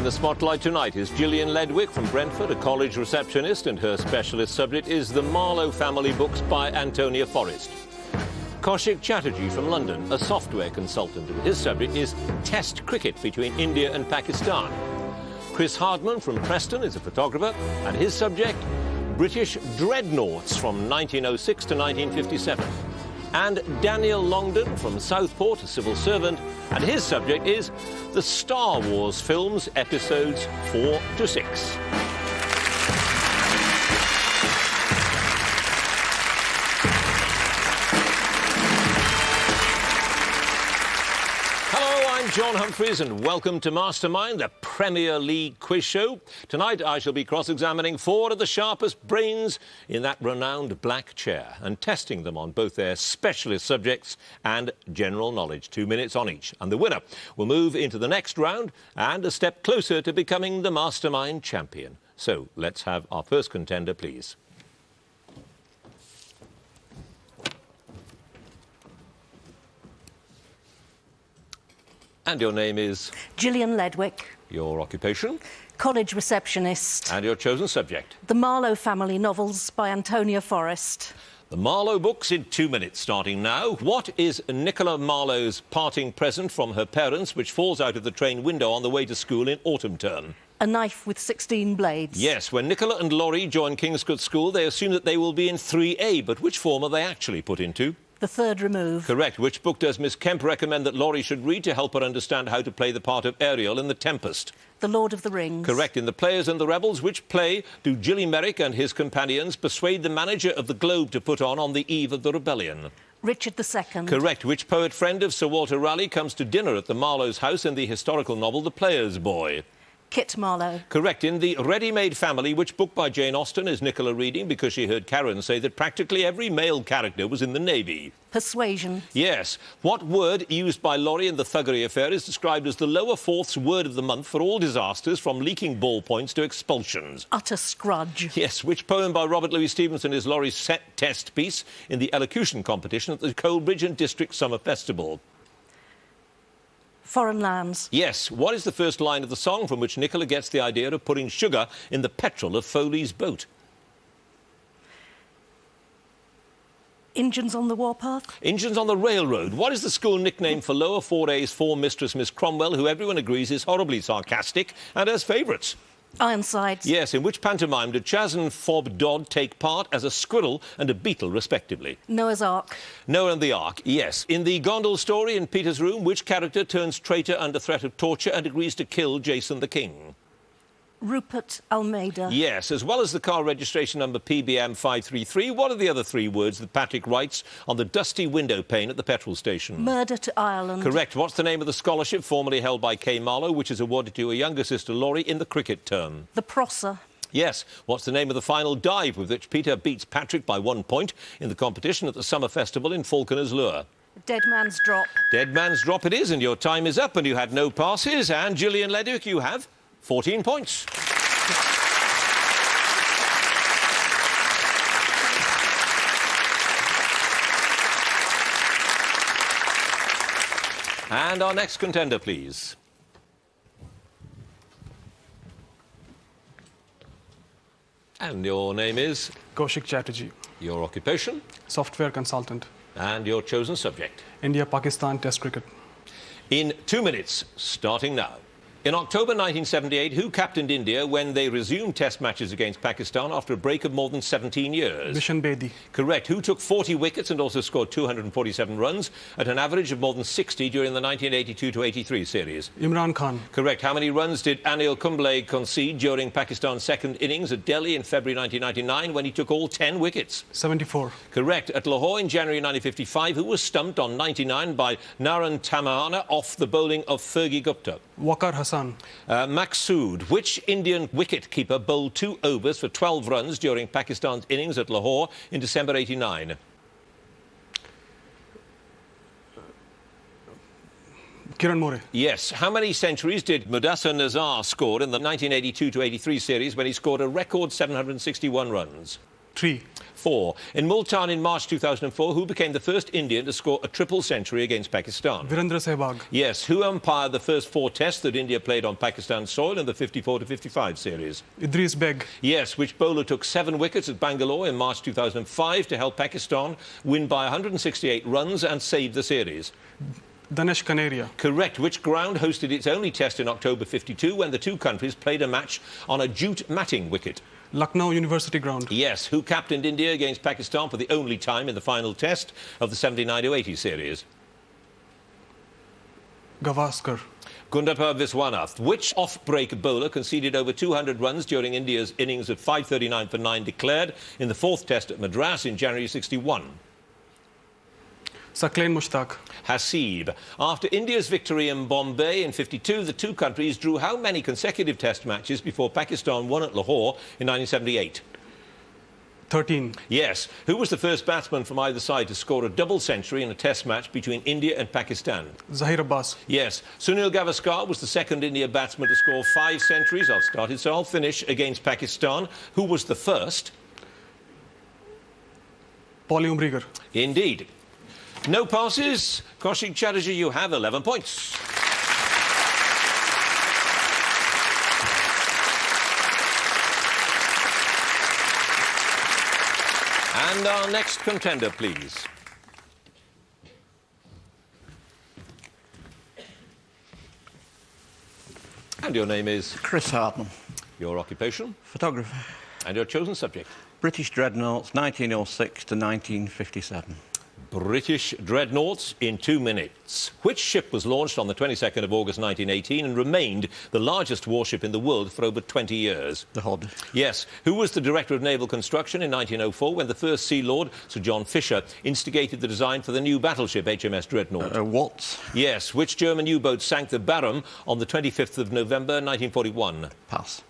the spotlight tonight is Gillian Ledwick from Brentford, a college receptionist, and her specialist subject is the Marlow family books by Antonia Forrest. Koushik Chatterjee from London, a software consultant, and his subject is Test cricket between India and Pakistan. Chris Hardman from Preston is a photographer, and his subject, British Dreadnoughts from 1906 to 1957. And Daniel Longdon from Southport, a civil servant, and his subject is the Star Wars films, episodes 4 to 6. John Humphreys, and welcome to Mastermind, the Premier League quiz show. Tonight I shall be cross-examining 4 of the sharpest brains in that renowned black chair and testing them on both their specialist subjects and general knowledge. 2 minutes on each. And the winner will move into the next round and a step closer to becoming the Mastermind champion. So let's have our first contender, please. And your name is? Gillian Ledwick. Your occupation? College receptionist. And your chosen subject? The Marlow family novels by Antonia Forrest. The Marlow books in 2 minutes, starting now. What is Nicola Marlow's parting present from her parents, which falls out of the train window on the way to school in autumn term? A knife with 16 blades. Yes, when Nicola and Laurie join Kingscote School, they assume that they will be in 3A, but which form are they actually put into? The third remove. Correct. Which book does Miss Kemp recommend that Laurie should read to help her understand how to play the part of Ariel in The Tempest? The Lord of the Rings. Correct. In The Players and the Rebels, which play do Gilly Merrick and his companions persuade the manager of the Globe to put on the eve of the rebellion? Richard II. Correct. Which poet friend of Sir Walter Raleigh comes to dinner at the Marlow's house in the historical novel The Player's Boy? Kit Marlow. Correct. In The Ready-Made Family, which book by Jane Austen is Nicola reading because she heard Karen say that practically every male character was in the Navy? Persuasion. Yes. What word used by Laurie in The Thuggery Affair is described as the lower fourth's word of the month for all disasters from leaking ballpoints to expulsions? Utter scrudge. Yes. Which poem by Robert Louis Stevenson is Laurie's set test piece in the elocution competition at the Coalbridge and District Summer Festival? Foreign lands. Yes. What is the first line of the song from which Nicola gets the idea of putting sugar in the petrol of Foley's boat? Engines on the warpath. Engines on the railroad. What is the school nickname for lower 4A's form mistress, Miss Cromwell, who everyone agrees is horribly sarcastic and has favourites? Ironsides. Yes. In which pantomime did Chas and Fob Dodd take part as a squirrel and a beetle, respectively? Noah's Ark. Noah and the Ark, yes. In the Gondel story in Peter's Room, which character turns traitor under threat of torture and agrees to kill Jason the King? Rupert Almeida. Yes. As well as the car registration number PBM 533, what are the other 3 words that Patrick writes on the dusty window pane at the petrol station? Murder to Ireland. Correct. What's the name of the scholarship formerly held by Kay Marlow, which is awarded to her younger sister Laurie in the cricket term? The Prosser. Yes. What's the name of the final dive with which Peter beats Patrick by 1 point in the competition at the Summer Festival in Falconer's Lure? Dead Man's Drop. Dead Man's Drop it is, and your time is up, and you had no passes. And Gillian Ledwick, you have 14 points. And our next contender, please. And your name is? Koushik Chatterjee. Your occupation? Software consultant. And your chosen subject? India-Pakistan Test cricket. In 2 minutes, starting now. In October 1978, who captained India when they resumed Test matches against Pakistan after a break of more than 17 years? Bishan Bedi. Correct. Who took 40 wickets and also scored 247 runs at an average of more than 60 during the 1982-83 series? Imran Khan. Correct. How many runs did Anil Kumble concede during Pakistan's second innings at Delhi in February 1999 when he took all 10 wickets? 74. Correct. At Lahore in January 1955, who was stumped on 99 by Naran Tamana off the bowling of Fergie Gupta? Waqar Hassan. Maqsood. Which Indian wicket-keeper bowled 2 overs for 12 runs during Pakistan's innings at Lahore in December 89? Kiran More. Yes. How many centuries did Mudassar Nazar score in the 1982-83 series when he scored a record 761 runs? 3. 4. In Multan in March 2004, who became the first Indian to score a triple century against Pakistan? Virendra Sehwag. Yes. Who umpired the first 4 tests that India played on Pakistan soil in the 54-55 series? Idris Beg. Yes. Which bowler took 7 wickets at Bangalore in March 2005 to help Pakistan win by 168 runs and save the series? Danesh Kaneria. Correct. Which ground hosted its only test in October 52 when the two countries played a match on a jute matting wicket? Lucknow University Ground. Yes. Who captained India against Pakistan for the only time in the final test of the 79-80 series? Gavaskar. Gundapur Viswanath. Which off-break bowler conceded over 200 runs during India's innings of 539 for 9 declared in the 4th test at Madras in January 61? Saqlain Mushtaq. Hasib. After India's victory in Bombay in 52, the two countries drew how many consecutive test matches before Pakistan won at Lahore in 1978? 13. Yes. Who was the first batsman from either side to score a double century in a test match between India and Pakistan? Zahir Abbas. Yes. Sunil Gavaskar was the second India batsman to score 5 centuries. I'll start it, so I'll finish, against Pakistan. Who was the first? Paulie Umbriger. Indeed. No passes. Koushik, Chatterjee, you have 11 points. And our next contender, please. And your name is? Chris Hardman. Your occupation? Photographer. And your chosen subject? British Dreadnoughts, 1906 to 1957. British Dreadnoughts in 2 minutes. Which ship was launched on the 22nd of August 1918 and remained the largest warship in the world for over 20 years? The Hood. Yes. Who was the Director of Naval Construction in 1904 when the first Sea Lord, Sir John Fisher, instigated the design for the new battleship HMS Dreadnought? Watts. Yes. Which German U-boat sank the Barham on the 25th of November 1941? Pass.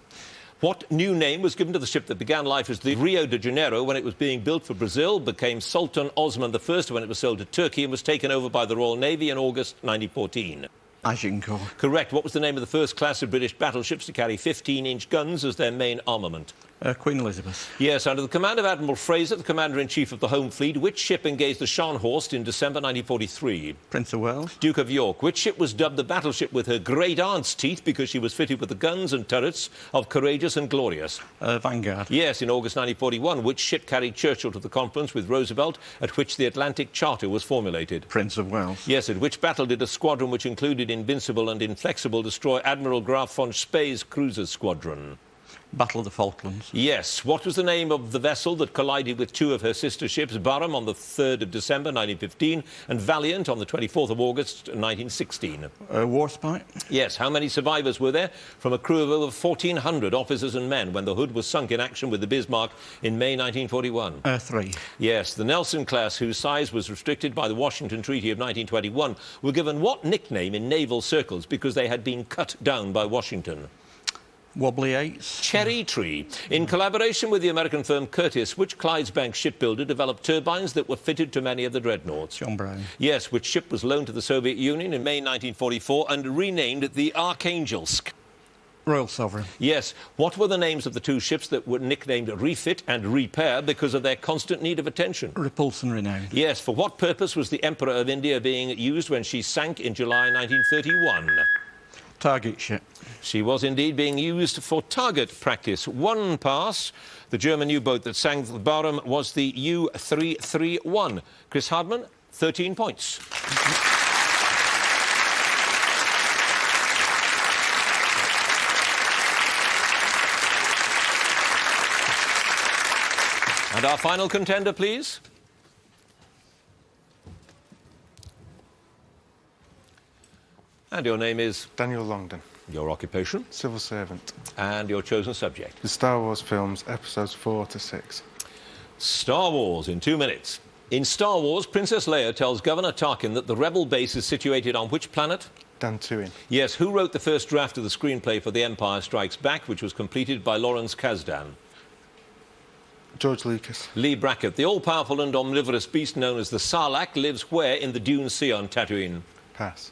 What new name was given to the ship that began life as the Rio de Janeiro when it was being built for Brazil, became Sultan Osman I when it was sold to Turkey, and was taken over by the Royal Navy in August 1914? Agincourt. Correct. What was the name of the first class of British battleships to carry 15-inch guns as their main armament? Queen Elizabeth. Yes, under the command of Admiral Fraser, the Commander-in-Chief of the Home Fleet, which ship engaged the Scharnhorst in December 1943? Prince of Wales. Duke of York. Which ship was dubbed the battleship with her great-aunt's teeth because she was fitted with the guns and turrets of Courageous and Glorious? Vanguard. Yes, in August 1941. Which ship carried Churchill to the conference with Roosevelt at which the Atlantic Charter was formulated? Prince of Wales. Yes, at which battle did a squadron which included Invincible and Inflexible destroy Admiral Graf von Spey's cruiser squadron? Battle of the Falklands. Yes. What was the name of the vessel that collided with 2 of her sister ships, Barham on the 3rd of December 1915 and Valiant on the 24th of August 1916? Warspite. Yes. How many survivors were there from a crew of over 1,400 officers and men when the Hood was sunk in action with the Bismarck in May 1941? 3. Yes. The Nelson class, whose size was restricted by the Washington Treaty of 1921, were given what nickname in naval circles because they had been cut down by Washington? Wobbly Eights. Cherry Tree. In collaboration with the American firm Curtiss, which Clydesbank shipbuilder developed turbines that were fitted to many of the dreadnoughts? John Brown. Yes, which ship was loaned to the Soviet Union in May 1944 and renamed the Arkhangelsk? Royal Sovereign. Yes. What were the names of the 2 ships that were nicknamed Refit and Repair because of their constant need of attention? Repulse and Renown. Yes. For what purpose was the Emperor of India being used when she sank in July 1931? Target ship. She was indeed being used for target practice. 1 pass. The German U-boat that sank the Barham was the U-331. Chris Hardman, 13 points. And our final contender, please. And your name is? Daniel Longdon. Your occupation? Civil servant. And your chosen subject? The Star Wars films, episodes 4 to 6. Star Wars in 2 minutes. In Star Wars, Princess Leia tells Governor Tarkin that the rebel base is situated on which planet? Dantooine. Yes. Who wrote the first draft of the screenplay for The Empire Strikes Back, which was completed by Lawrence Kasdan? George Lucas. Lee Brackett. The all-powerful and omnivorous beast known as the Sarlacc lives where in the Dune Sea on Tatooine? Pass.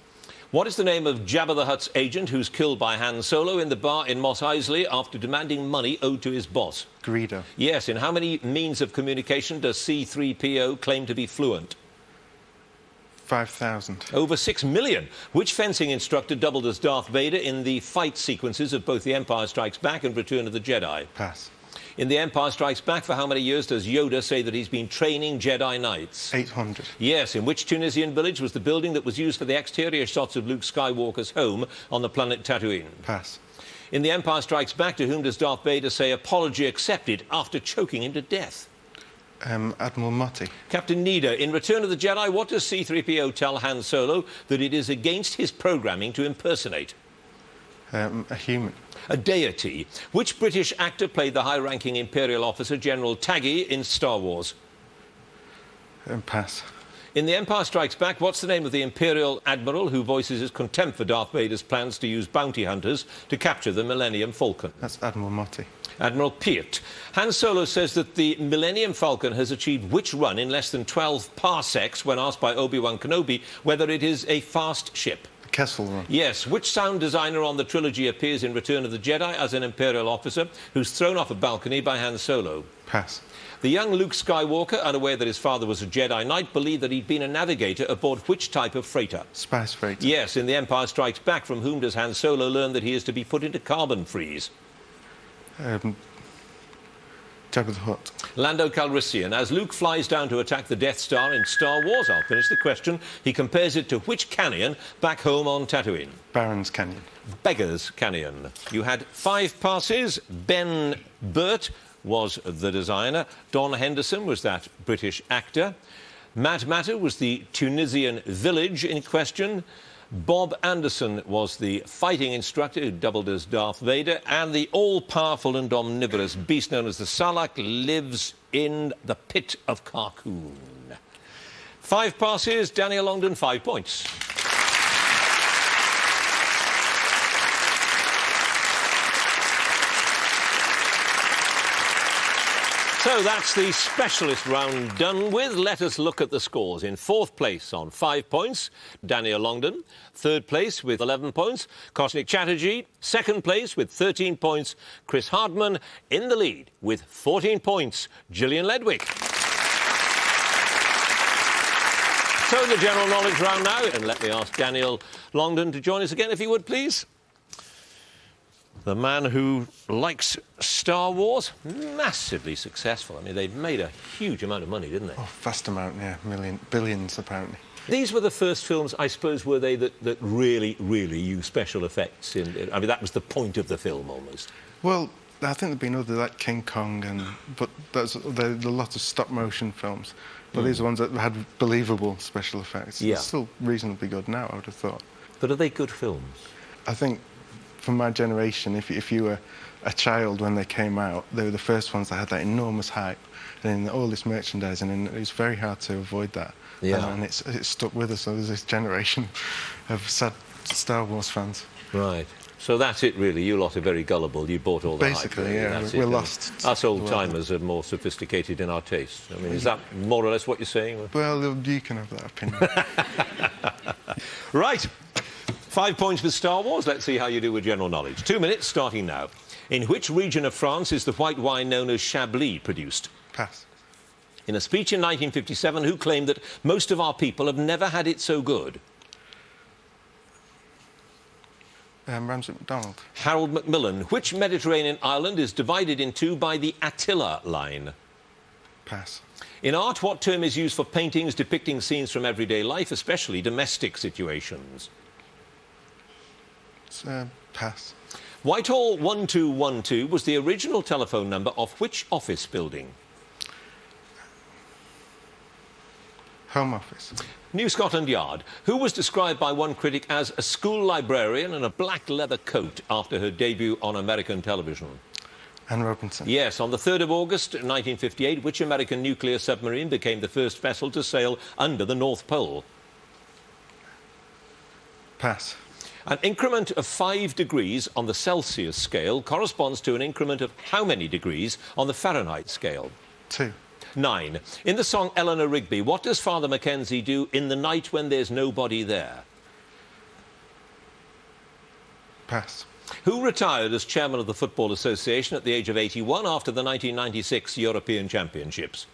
What is the name of Jabba the Hutt's agent who's killed by Han Solo in the bar in Mos Eisley after demanding money owed to his boss? Greedo. Yes, in how many means of communication does C-3PO claim to be fluent? 5,000. Over 6 million. Which fencing instructor doubled as Darth Vader in the fight sequences of both The Empire Strikes Back and Return of the Jedi? Pass. In The Empire Strikes Back, for how many years does Yoda say that he's been training Jedi Knights? 800. Yes, in which Tunisian village was the building that was used for the exterior shots of Luke Skywalker's home on the planet Tatooine? Pass. In The Empire Strikes Back, to whom does Darth Vader say apology accepted after choking him to death? Admiral Motti. Captain Needa, in Return of the Jedi, what does C-3PO tell Han Solo that it is against his programming to impersonate? A human. A deity. Which British actor played the high-ranking Imperial officer General Taggy in Star Wars? Pass. In The Empire Strikes Back, what's the name of the Imperial Admiral who voices his contempt for Darth Vader's plans to use bounty hunters to capture the Millennium Falcon? That's Admiral Motti. Admiral Peart. Han Solo says that the Millennium Falcon has achieved which run in less than 12 parsecs when asked by Obi-Wan Kenobi whether it is a fast ship. Kessel Run. Yes. Which sound designer on the trilogy appears in Return of the Jedi as an Imperial officer who's thrown off a balcony by Han Solo? Pass. The young Luke Skywalker, unaware that his father was a Jedi Knight, believed that he'd been a navigator aboard which type of freighter? Spice Freighter. Yes. In The Empire Strikes Back, from whom does Han Solo learn that he is to be put into carbon freeze? Jabba the Hutt. Lando Calrissian. As Luke flies down to attack the Death Star in Star Wars, I'll finish the question, he compares it to which canyon back home on Tatooine? Barron's Canyon. Beggar's Canyon. You had 5 passes. Ben Burt was the designer. Don Henderson was that British actor. Matt Matter was the Tunisian village in question. Bob Anderson was the fighting instructor who doubled as Darth Vader, and the all-powerful and omnivorous beast known as the Sarlacc lives in the pit of Carkoon. 5 passes, Daniel Longdon, 5 points. So that's the specialist round done with. Let us look at the scores. In 4th place on 5 points, Daniel Longdon. 3rd place with 11 points, Koushik Chatterjee. 2nd place with 13 points, Chris Hardman. In the lead with 14 points, Gillian Ledwick. So the general knowledge round now. And let me ask Daniel Longdon to join us again, if he would, please. The man who likes Star Wars, massively successful. I mean, they made a huge amount of money, didn't they? Oh, vast amount, yeah. Billions, apparently. These were the first films, I suppose, were they, that really, really used special effects? I mean, that was the point of the film, almost. Well, I think there've been other, like King Kong, but there's a lot of stop-motion films. But these are ones that had believable special effects. Yeah. They're still reasonably good now, I would have thought. But are they good films? I think, from my generation, if you were a child when they came out, they were the first ones that had that enormous hype and all this merchandising, and it was very hard to avoid that. Yeah. And it's stuck with us. So there's this generation of sad Star Wars fans. Right. So that's it, really. You lot are very gullible. You bought all the Basically, hype, really. yeah. That's We're it. lost. Us old-timers are more sophisticated in our tastes. I mean, is that more or less what you're saying? Well, you can have that opinion. Right. 5 points with Star Wars. Let's see how you do with general knowledge. 2 minutes, starting now. In which region of France is the white wine known as Chablis produced? Pass. In a speech in 1957, who claimed that most of our people have never had it so good? Ramsay MacDonald. Harold Macmillan. Which Mediterranean island is divided in two by the Attila line? Pass. In art, what term is used for paintings depicting scenes from everyday life, especially domestic situations? It's, pass. Whitehall 1212 was the original telephone number of which office building? Home Office. New Scotland Yard. Who was described by one critic as a school librarian in a black leather coat after her debut on American television? Anne Robinson. Yes, on the 3rd of August 1958, which American nuclear submarine became the first vessel to sail under the North Pole? Pass. An increment of 5 degrees on the Celsius scale corresponds to an increment of how many degrees on the Fahrenheit scale? 2. 9. In the song Eleanor Rigby, what does Father Mackenzie do in the night when there's nobody there? Pass. Who retired as chairman of the Football Association at the age of 81 after the 1996 European Championships?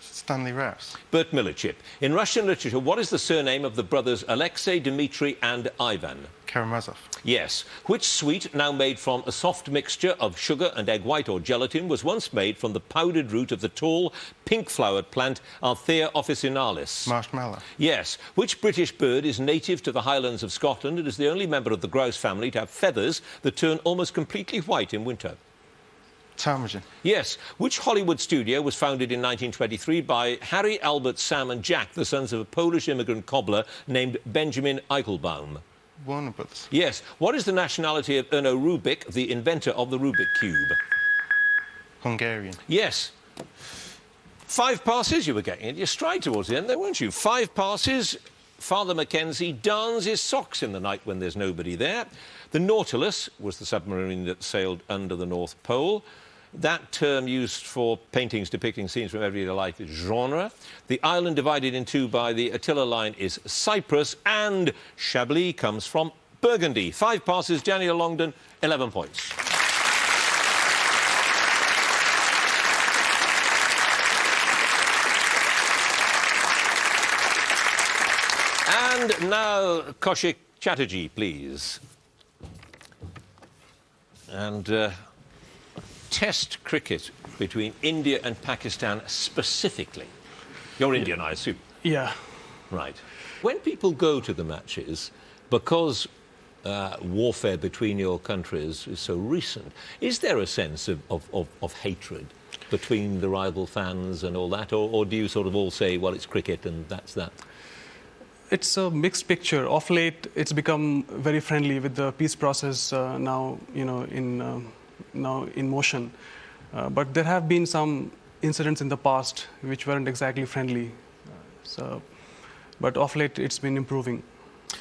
Stanley Rouse. Bert Milicic. In Russian literature, what is the surname of the brothers Alexei, Dmitry and Ivan? Karamazov. Yes. Which sweet, now made from a soft mixture of sugar and egg white or gelatin, was once made from the powdered root of the tall, pink-flowered plant Althea officinalis? Marshmallow. Yes. Which British bird is native to the Highlands of Scotland and is the only member of the grouse family to have feathers that turn almost completely white in winter? Ptarmigan. Yes. Which Hollywood studio was founded in 1923 by Harry, Albert, Sam and Jack, the sons of a Polish immigrant cobbler named Benjamin Eichelbaum? Warner Brothers. Yes. What is the nationality of Erno Rubik, the inventor of the Rubik Cube? Hungarian. Yes. 5 passes you were getting it. You're stride towards the end there, weren't you? 5 passes. Father Mackenzie darns his socks in the night when there's nobody there. The Nautilus was the submarine that sailed under the North Pole. That term used for paintings depicting scenes from everyday life is genre. The island divided in two by the Attila line is Cyprus, and Chablis comes from Burgundy. 5 passes, Daniel Longdon, 11 points. And now, Koushik Chatterjee, please. And Test cricket between India and Pakistan specifically. You're Indian, I assume. Yeah. Right. When people go to the matches, because warfare between your countries is so recent, is there a sense of hatred between the rival fans and all that? Or do you sort of all say, well, it's cricket and that's that? It's a mixed picture. Of late, it's become very friendly with the peace process now in motion. But there have been some incidents in the past which weren't exactly friendly. But of late, it's been improving.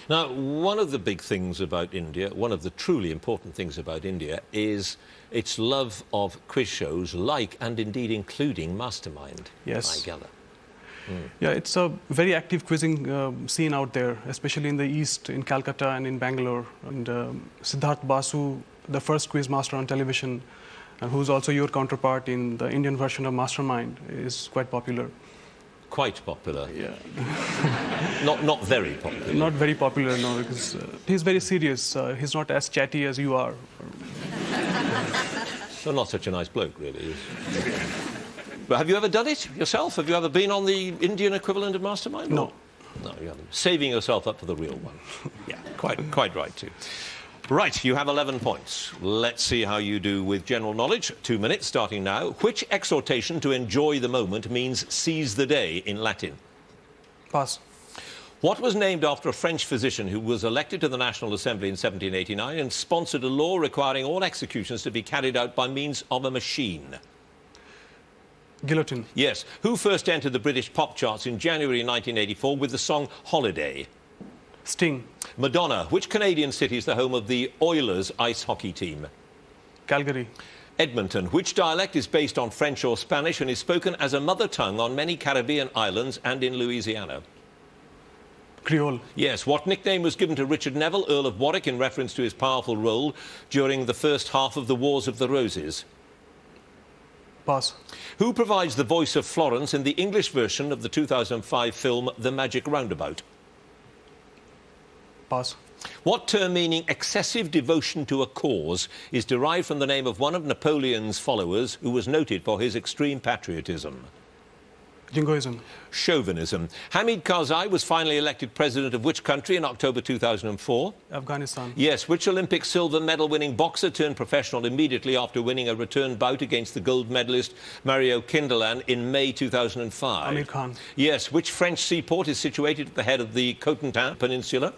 Now, one of the big things about India, one of the truly important things about India, is its love of quiz shows like, and indeed including, Mastermind, Yes. I gather. Yeah, it's a very active quizzing scene out there, especially in the East, in Calcutta and in Bangalore. And Siddharth Basu, the first quiz master on television, and who's also your counterpart in the Indian version of Mastermind, is quite popular. Quite popular. Yeah. Not very popular. Not very popular, no, because he's very serious. He's not as chatty as you are. So not such a nice bloke, really. Is. But have you ever done it yourself? Have you ever been on the Indian equivalent of Mastermind? No. No, you haven't. Saving yourself up for the real one. Yeah, quite right, too. Right, you have 11 points. Let's see how you do with general knowledge. 2 minutes, starting now. Which exhortation to enjoy the moment means seize the day in Latin? Pass. What was named after a French physician who was elected to the National Assembly in 1789 and sponsored a law requiring all executions to be carried out by means of a machine? Guillotine. Yes. Who first entered the British pop charts in January 1984 with the song Holiday? Sting. Madonna. Which Canadian city is the home of the Oilers ice hockey team? Calgary. Edmonton. Which dialect is based on French or Spanish and is spoken as a mother tongue on many Caribbean islands and in Louisiana? Creole. Yes. What nickname was given to Richard Neville, Earl of Warwick, in reference to his powerful role during the first half of the Wars of the Roses? Pass. Who provides the voice of Florence in the English version of the 2005 film The Magic Roundabout? Pass. What term meaning excessive devotion to a cause is derived from the name of one of Napoleon's followers who was noted for his extreme patriotism? Jingoism. Chauvinism. Hamid Karzai was finally elected president of which country in October 2004? Afghanistan. Yes. Which Olympic silver medal winning boxer turned professional immediately after winning a return bout against the gold medalist Mario Kindelan in May 2005? Amir Khan. Yes. Which French seaport is situated at the head of the Cotentin Peninsula?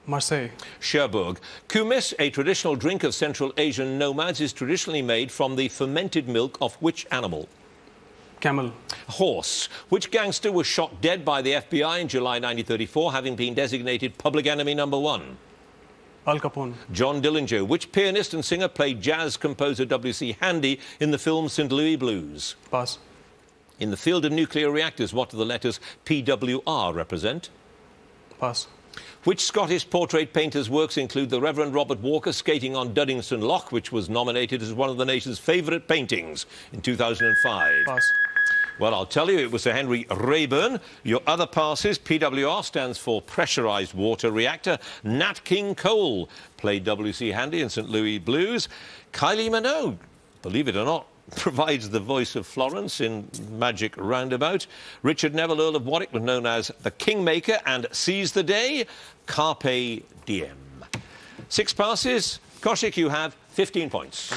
Marseille. Cherbourg. Kumis, a traditional drink of Central Asian nomads, is traditionally made from the fermented milk of which animal? Camel. Horse. Which gangster was shot dead by the FBI in July 1934, having been designated public enemy number 1? Al Capone. John Dillinger. Which pianist and singer played jazz composer W.C. Handy in the film St. Louis Blues? Pass. In the field of nuclear reactors, what do the letters PWR represent? Pass. Which Scottish portrait painter's works include the Reverend Robert Walker skating on Duddingston Loch, which was nominated as one of the nation's favourite paintings in 2005? Pass. Well, I'll tell you, it was Sir Henry Raeburn. Your other passes, PWR stands for Pressurised Water Reactor. Nat King Cole played W.C. Handy in St. Louis Blues. Kylie Minogue, believe it or not, provides the voice of Florence in Magic Roundabout. Richard Neville, Earl of Warwick, was known as the Kingmaker and Seize the Day. Carpe Diem. 6 passes. Koushik, you have 15 points.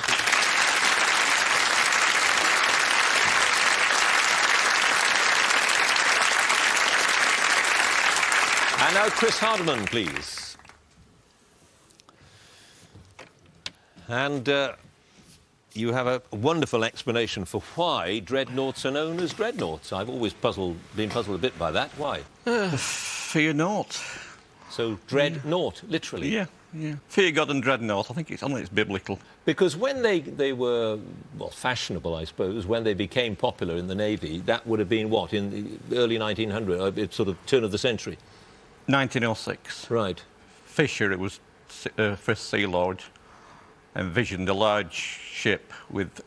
And now Chris Hardman, please. And you have a wonderful explanation for why dreadnoughts are known as dreadnoughts. I've always been puzzled a bit by that. Why? Fear naught. So dreadnought, literally. Yeah. Fear God and dreadnought. I think it's biblical. Because when they were, well, fashionable, I suppose, when they became popular in the Navy, that would have been what, in the early 1900s, sort of turn of the century? 1906. Right. Fisher, it was first Sea Lord, envisioned a large ship with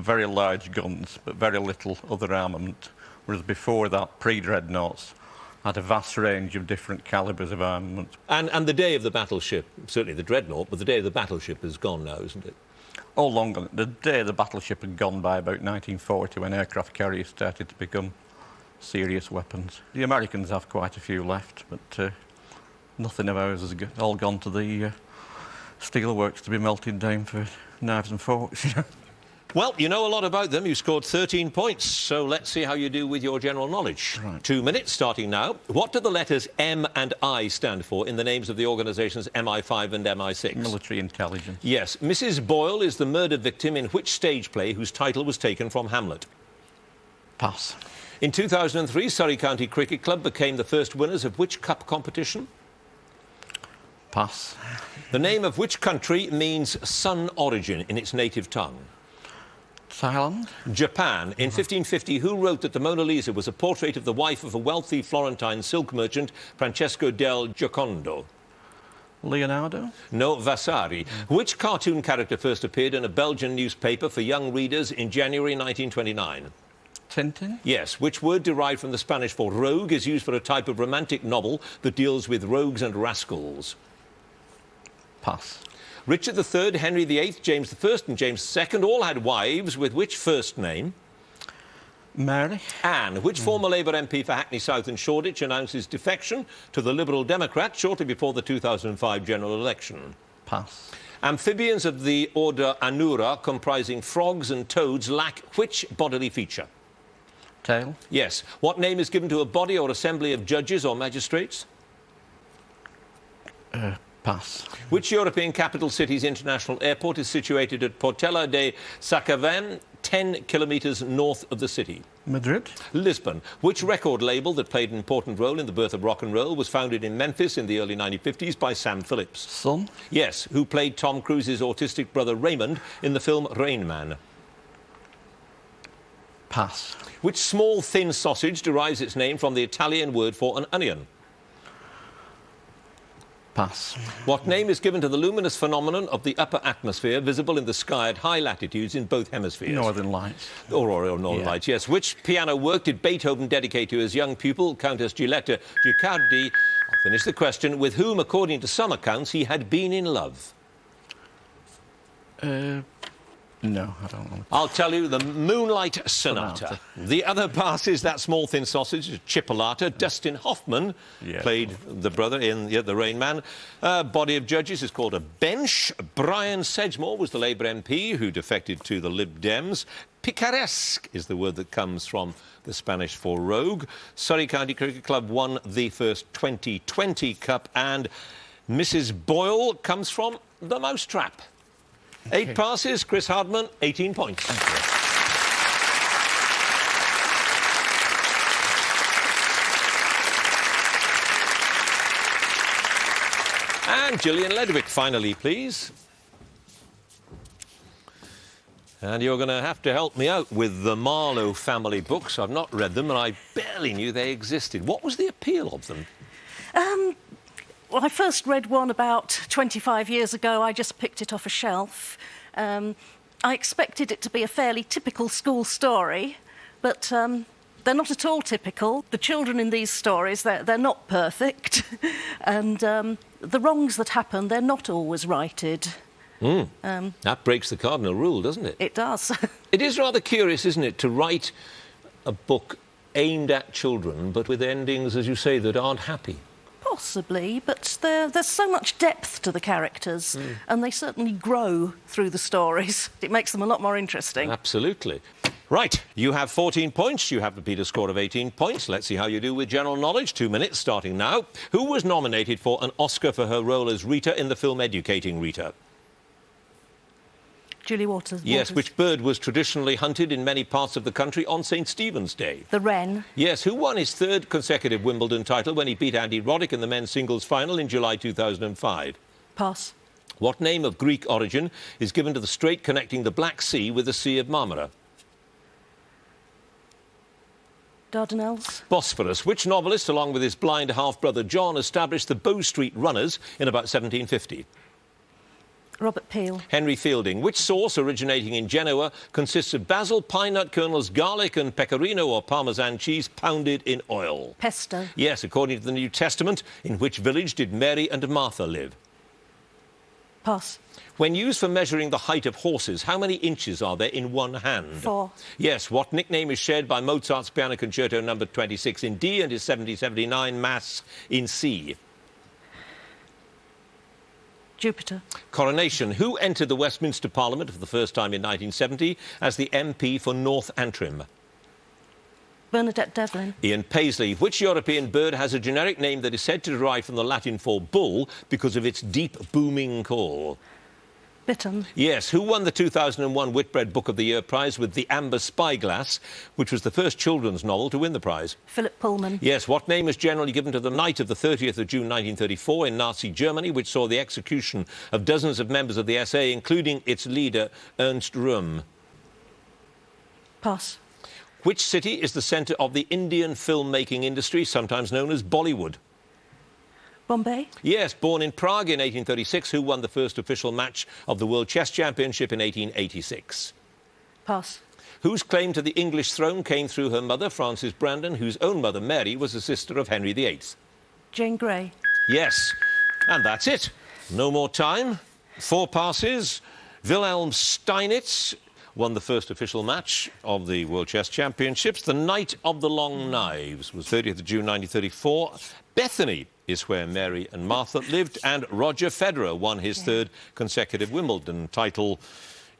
very large guns but very little other armament, whereas before that, pre-dreadnoughts had a vast range of different calibres of armament. And the day of the battleship, certainly the dreadnought, but the day of the battleship is gone now, isn't it? Oh, long gone. The day the battleship had gone by about 1940 when aircraft carriers started to become serious weapons. The Americans have quite a few left, but nothing of ours has all gone to the steelworks to be melted down for knives and forks. Well, you know a lot about them. You scored 13 points, so let's see how you do with your general knowledge. Right. 2 minutes, starting now. What do the letters M and I stand for in the names of the organisations MI5 and MI6? Military intelligence. Yes. Mrs. Boyle is the murder victim in which stage play whose title was taken from Hamlet? Pass. In 2003, Surrey County Cricket Club became the first winners of which cup competition? Pass. The name of which country means sun origin in its native tongue? Thailand. Japan. In 1550, who wrote that the Mona Lisa was a portrait of the wife of a wealthy Florentine silk merchant, Francesco del Giocondo? Leonardo. No, Vasari. Which cartoon character first appeared in a Belgian newspaper for young readers in January 1929? Tintin. Yes. Which word derived from the Spanish for rogue is used for a type of romantic novel that deals with rogues and rascals? Pass. Richard III, Henry VIII, James I and James II all had wives with which first name? Mary. Anne. Which former Labour MP for Hackney South and Shoreditch announced his defection to the Liberal Democrat shortly before the 2005 general election? Pass. Amphibians of the order Anura, comprising frogs and toads, lack which bodily feature? Tail. Yes. What name is given to a body or assembly of judges or magistrates? Pass. Which European capital city's international airport is situated at Portela de Sacavém, 10 kilometres north of the city? Madrid. Lisbon. Which record label that played an important role in the birth of rock and roll was founded in Memphis in the early 1950s by Sam Phillips? Sun. Yes. Who played Tom Cruise's autistic brother Raymond in the film Rain Man? Pass. Which small, thin sausage derives its name from the Italian word for an onion? Pass. What name is given to the luminous phenomenon of the upper atmosphere visible in the sky at high latitudes in both hemispheres? Northern Lights. Aurora Northern Lights, yes. Which piano work did Beethoven dedicate to his young pupil, Countess Giulietta Guicciardi? I'll finish the question. With whom, according to some accounts, he had been in love? No, I don't know. I'll tell you, the Moonlight Sonata. The other pass is that small, thin sausage, Chipolata. Dustin Hoffman played the brother in The Rain Man. Body of judges is called a bench. Brian Sedgemore was the Labour MP who defected to the Lib Dems. Picaresque is the word that comes from the Spanish for rogue. Surrey County Cricket Club won the first 2020 Cup, and Mrs. Boyle comes from the Mousetrap. 8 passes, Chris Hardman, 18 points. Thank you. And Gillian Ledwick, finally, please. And you're going to have to help me out with the Marlow family books. I've not read them, and I barely knew they existed. What was the appeal of them? Well, I first read one about 25 years ago. I just picked it off a shelf. I expected it to be a fairly typical school story, but they're not at all typical. The children in these stories, they're not perfect. And the wrongs that happen, they're not always righted. That breaks the cardinal rule, doesn't it? It does. It is rather curious, isn't it, to write a book aimed at children, but with endings, as you say, that aren't happy. Possibly, but there's so much depth to the characters, and they certainly grow through the stories. It makes them a lot more interesting. Absolutely. Right, you have 14 points. You have to beat a score of 18 points. Let's see how you do with general knowledge. 2 minutes, starting now. Who was nominated for an Oscar for her role as Rita in the film Educating Rita? Julie Waters. Yes, which bird was traditionally hunted in many parts of the country on St. Stephen's Day? The wren. Yes, who won his 3rd consecutive Wimbledon title when he beat Andy Roddick in the men's singles final in July 2005? Pass. What name of Greek origin is given to the strait connecting the Black Sea with the Sea of Marmara? Dardanelles. Bosphorus. Which novelist, along with his blind half-brother John, established the Bow Street Runners in about 1750? Robert Peel. Henry Fielding. Which sauce, originating in Genoa, consists of basil, pine nut kernels, garlic and pecorino or Parmesan cheese pounded in oil? Pesto. Yes, according to the New Testament, in which village did Mary and Martha live? Pass. When used for measuring the height of horses, how many inches are there in one hand? 4. Yes, what nickname is shared by Mozart's Piano Concerto No. 26 in D and his 7079 Mass in C? Jupiter. Coronation. Who entered the Westminster Parliament for the first time in 1970 as the MP for North Antrim? Bernadette Devlin. Ian Paisley. Which European bird has a generic name that is said to derive from the Latin for bull because of its deep, booming call? Bittern. Yes. Who won the 2001 Whitbread Book of the Year prize with The Amber Spyglass, which was the first children's novel to win the prize? Philip Pullman. Yes. What name is generally given to the night of the 30th of June 1934 in Nazi Germany, which saw the execution of dozens of members of the SA, including its leader, Ernst Röhm? Pass. Which city is the centre of the Indian filmmaking industry, sometimes known as Bollywood? Bombay. Yes, born in Prague in 1836, who won the first official match of the World Chess Championship in 1886? Pass. Whose claim to the English throne came through her mother, Frances Brandon, whose own mother, Mary, was a sister of Henry VIII? Jane Grey. Yes, and that's it. No more time. 4 passes. Wilhelm Steinitz won the first official match of the World Chess Championships. The Night of the Long Knives was 30th of June 1934. Bethany is where Mary and Martha lived, and Roger Federer won his 3rd consecutive Wimbledon title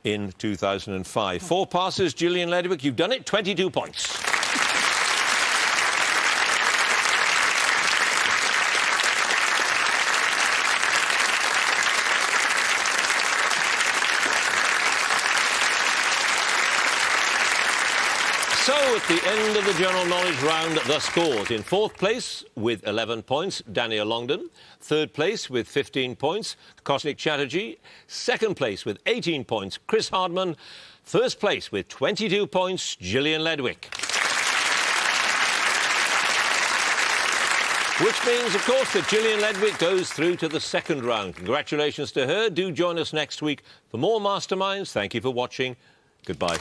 in 2005. 4 passes, Gillian Ledwick, you've done it, 22 points. So, at the end of the general knowledge round, the scores. In 4th place with 11 points, Daniel Longdon. 3rd place with 15 points, Koushik Chatterjee. 2nd place with 18 points, Chris Hardman. 1st place with 22 points, Gillian Ledwick. Which means, of course, that Gillian Ledwick goes through to the 2nd round. Congratulations to her. Do join us next week for more Masterminds. Thank you for watching. Goodbye.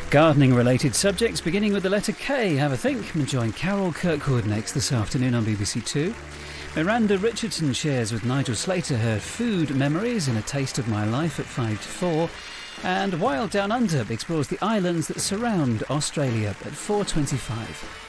Gardening-related subjects, beginning with the letter K. Have a think and join Carol Kirkwood next this afternoon on BBC Two. Miranda Richardson shares with Nigel Slater her food memories in A Taste of My Life at 5 to 4. And Wild Down Under explores the islands that surround Australia at 4:25.